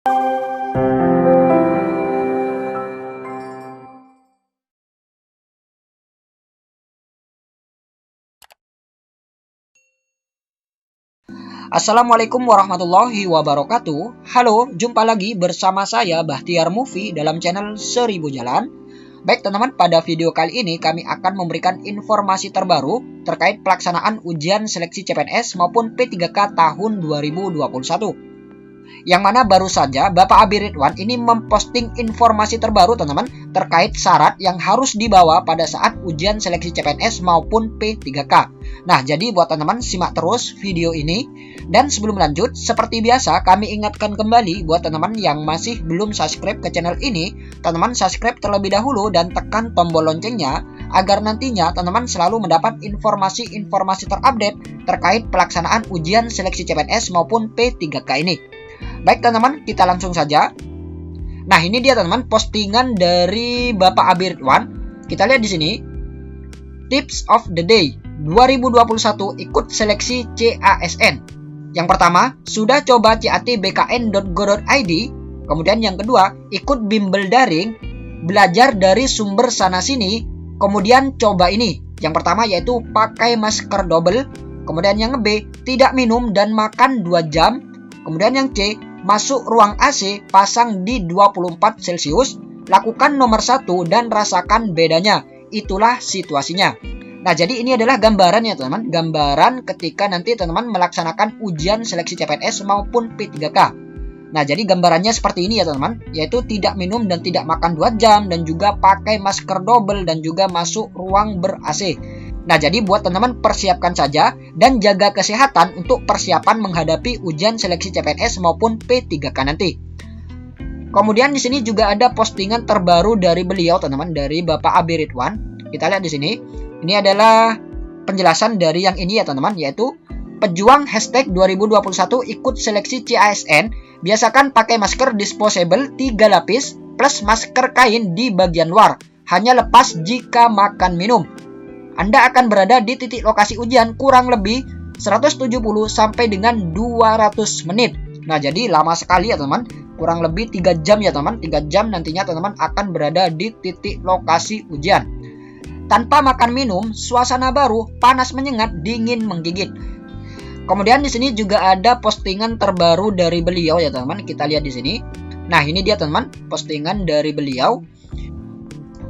Assalamualaikum warahmatullahi wabarakatuh. Halo, jumpa lagi bersama saya Bahtiar Movie dalam channel 1000 Jalan. Baik teman-teman, pada video kali ini kami akan memberikan informasi terbaru terkait pelaksanaan ujian seleksi CPNS maupun P3K tahun 2021. Yang mana baru saja Bapak Abi Ridwan ini memposting informasi terbaru teman-teman terkait syarat yang harus dibawa pada saat ujian seleksi CPNS maupun P3K. Nah, jadi buat teman-teman simak terus video ini. Dan sebelum lanjut, seperti biasa kami ingatkan kembali buat teman-teman yang masih belum subscribe ke channel ini, teman-teman subscribe terlebih dahulu dan tekan tombol loncengnya agar nantinya teman-teman selalu mendapat informasi-informasi terupdate terkait pelaksanaan ujian seleksi CPNS maupun P3K ini. Baik teman-teman, kita langsung saja. Nah, ini dia teman-teman postingan dari Bapak Abi Ridwan. Kita lihat di sini. Tips of the day 2021 ikut seleksi CASN. Yang pertama, sudah coba catbkn.go.id. Kemudian yang kedua, ikut bimbel daring, belajar dari sumber sana sini. Kemudian coba ini. Yang pertama yaitu pakai masker double. Kemudian yang B, tidak minum dan makan 2 jam. Kemudian yang C, masuk ruang AC, pasang di 24 Celcius, lakukan nomor 1 dan rasakan bedanya. Itulah situasinya. Nah, jadi ini adalah gambaran ya teman-teman, gambaran ketika nanti teman-teman melaksanakan ujian seleksi CPNS maupun P3K. Nah, jadi gambarannya seperti ini ya teman-teman, yaitu tidak minum dan tidak makan 2 jam, dan juga pakai masker double, dan juga masuk ruang ber-AC. Nah, jadi buat teman-teman persiapkan saja dan jaga kesehatan untuk persiapan menghadapi ujian seleksi CPNS maupun P3K nanti. Kemudian di sini juga ada postingan terbaru dari beliau teman-teman, dari Bapak Abi Ridwan. Kita lihat di sini. Ini adalah penjelasan dari yang ini ya teman-teman, yaitu pejuang hashtag 2021 ikut seleksi CASN, biasakan pakai masker disposable 3 lapis plus masker kain di bagian luar, hanya lepas jika makan minum. Anda akan berada di titik lokasi ujian kurang lebih 170 sampai dengan 200 menit. Nah, jadi lama sekali ya teman, kurang lebih 3 jam ya teman, 3 jam nantinya teman-teman akan berada di titik lokasi ujian. Tanpa makan minum, suasana baru, panas menyengat, dingin menggigit. Kemudian di sini juga ada postingan terbaru dari beliau ya teman-teman. Kita lihat di sini. Nah, ini dia teman-teman, postingan dari beliau.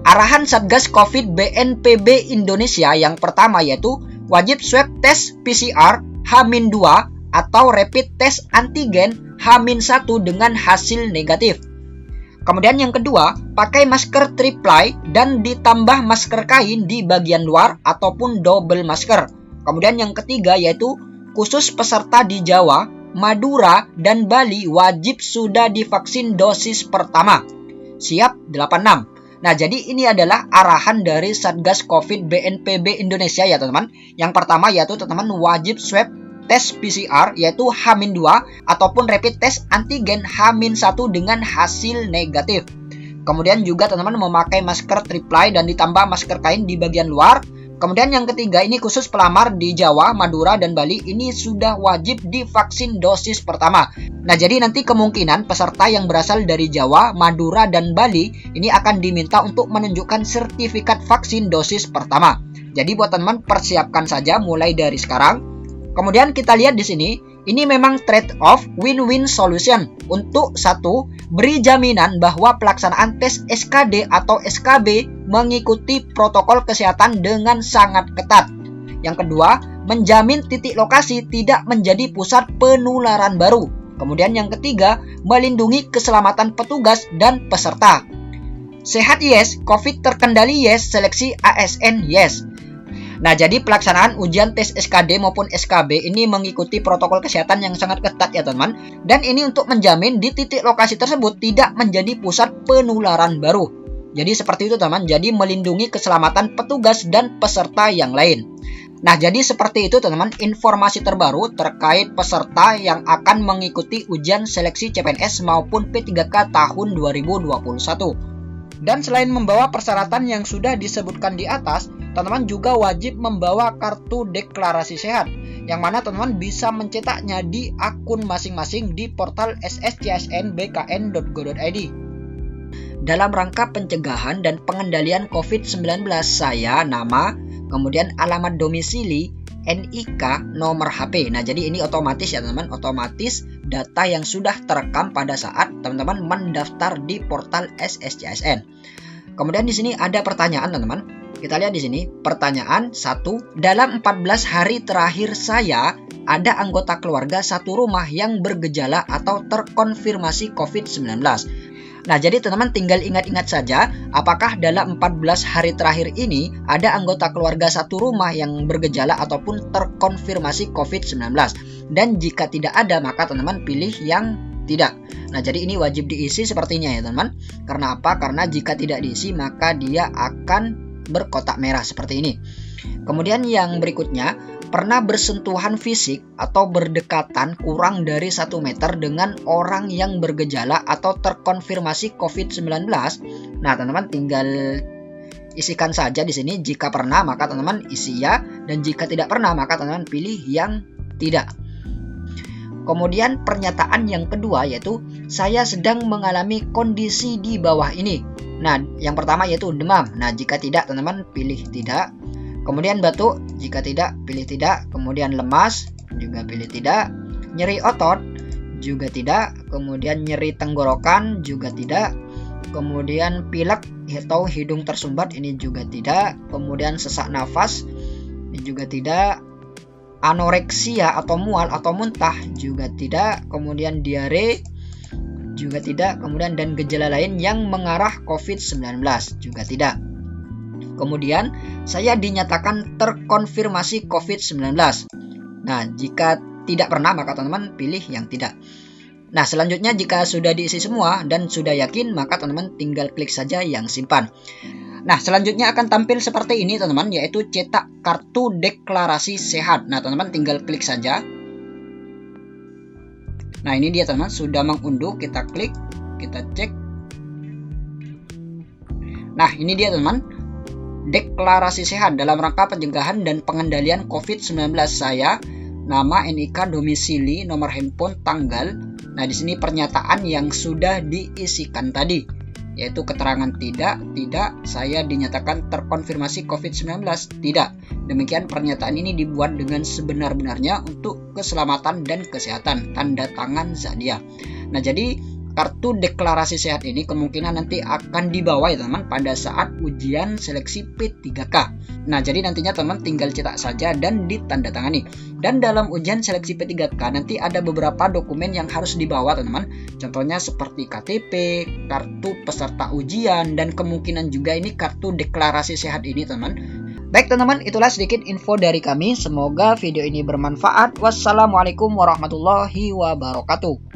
Arahan Satgas Covid BNPB Indonesia yang pertama yaitu wajib swab tes PCR H-2 atau rapid test antigen H-1 dengan hasil negatif. Kemudian yang kedua, pakai masker triplai dan ditambah masker kain di bagian luar ataupun double masker. Kemudian yang ketiga yaitu khusus peserta di Jawa, Madura, dan Bali wajib sudah divaksin dosis pertama. Siap 86. Nah, jadi ini adalah arahan dari Satgas Covid BNPB Indonesia ya teman-teman. Yang pertama yaitu teman-teman wajib swab tes PCR yaitu H-2 ataupun rapid test antigen H-1 dengan hasil negatif. Kemudian juga teman-teman memakai masker triplai dan ditambah masker kain di bagian luar. Kemudian yang ketiga ini khusus pelamar di Jawa, Madura, dan Bali ini sudah wajib divaksin dosis pertama. Nah, jadi nanti kemungkinan peserta yang berasal dari Jawa, Madura, dan Bali ini akan diminta untuk menunjukkan sertifikat vaksin dosis pertama. Jadi buat teman-teman persiapkan saja mulai dari sekarang. Kemudian kita lihat di sini, ini memang trade-off win-win solution. Untuk satu, beri jaminan bahwa pelaksanaan tes SKD atau SKB mengikuti protokol kesehatan dengan sangat ketat. Yang kedua, menjamin titik lokasi tidak menjadi pusat penularan baru. Kemudian yang ketiga, melindungi keselamatan petugas dan peserta. Sehat yes, COVID terkendali yes, seleksi ASN yes. Nah, jadi pelaksanaan ujian tes SKD maupun SKB ini mengikuti protokol kesehatan yang sangat ketat ya teman-teman. Dan ini untuk menjamin di titik lokasi tersebut tidak menjadi pusat penularan baru. Jadi seperti itu teman, jadi melindungi keselamatan petugas dan peserta yang lain. Nah, jadi seperti itu teman-teman informasi terbaru terkait peserta yang akan mengikuti ujian seleksi CPNS maupun P3K tahun 2021. Dan selain membawa persyaratan yang sudah disebutkan di atas, teman-teman juga wajib membawa kartu deklarasi sehat. yang mana teman-teman bisa mencetaknya di akun masing-masing di portal sscsnbkn.go.id. Dalam rangka pencegahan dan pengendalian COVID-19, saya, nama, kemudian alamat domisili, NIK, nomor HP. Nah, jadi ini otomatis ya teman-teman, otomatis data yang sudah terekam pada saat teman-teman mendaftar di portal SSCSN. Kemudian di sini ada pertanyaan teman-teman. Kita lihat di sini, pertanyaan 1. Dalam 14 hari terakhir saya, ada anggota keluarga satu rumah yang bergejala atau terkonfirmasi COVID-19. Nah, jadi teman-teman tinggal ingat-ingat saja, apakah dalam 14 hari terakhir ini ada anggota keluarga satu rumah yang bergejala ataupun terkonfirmasi COVID-19. Dan jika tidak ada, maka teman-teman pilih yang tidak. Nah, jadi ini wajib diisi sepertinya ya teman-teman. Karena apa? Karena jika tidak diisi, maka dia akan berkotak merah seperti ini. Kemudian yang berikutnya, pernah bersentuhan fisik atau berdekatan kurang dari 1 meter dengan orang yang bergejala atau terkonfirmasi COVID-19. Nah, teman-teman tinggal isikan saja di sini. Jika pernah, maka teman-teman isi ya, dan jika tidak pernah, maka teman-teman pilih yang tidak. Kemudian pernyataan yang kedua yaitu saya sedang mengalami kondisi di bawah ini. Nah, yang pertama yaitu demam. Nah, jika tidak, teman-teman pilih tidak. Kemudian batuk, jika tidak, pilih tidak. Kemudian lemas, juga pilih tidak. Nyeri otot, juga tidak. Kemudian nyeri tenggorokan, juga tidak. Kemudian pilek atau hidung tersumbat, ini juga tidak. Kemudian sesak nafas, ini juga tidak. Anoreksia atau mual atau muntah, juga tidak. Kemudian diare, juga tidak. Kemudian dan gejala lain yang mengarah COVID-19, juga tidak. Kemudian saya dinyatakan terkonfirmasi COVID-19. Nah, jika tidak pernah, maka teman-teman pilih yang tidak. Nah, selanjutnya jika sudah diisi semua dan sudah yakin, maka teman-teman tinggal klik saja yang simpan. Nah, selanjutnya akan tampil seperti ini teman-teman, yaitu cetak kartu deklarasi sehat. Nah, teman-teman tinggal klik saja. Nah, ini dia teman-teman, sudah mengunduh, kita klik, kita cek. Nah, ini dia teman-teman, deklarasi sehat dalam rangka pencegahan dan pengendalian COVID-19 saya, nama, NIK, domisili, nomor handphone, tanggal. Nah, di sini pernyataan yang sudah diisikan tadi, yaitu keterangan tidak, saya dinyatakan terkonfirmasi COVID-19, tidak. Demikian pernyataan ini dibuat dengan sebenar-benarnya untuk keselamatan dan kesehatan, tanda tangan Zadia. Nah, jadi kartu deklarasi sehat ini kemungkinan nanti akan dibawa ya teman-teman pada saat ujian seleksi P3K. Nah, jadi nantinya teman tinggal cetak saja dan ditandatangani. Dan dalam ujian seleksi P3K nanti ada beberapa dokumen yang harus dibawa teman-teman. Contohnya seperti KTP, kartu peserta ujian, dan kemungkinan juga ini kartu deklarasi sehat ini teman. Baik teman-teman, itulah sedikit info dari kami. Semoga video ini bermanfaat. Wassalamualaikum warahmatullahi wabarakatuh.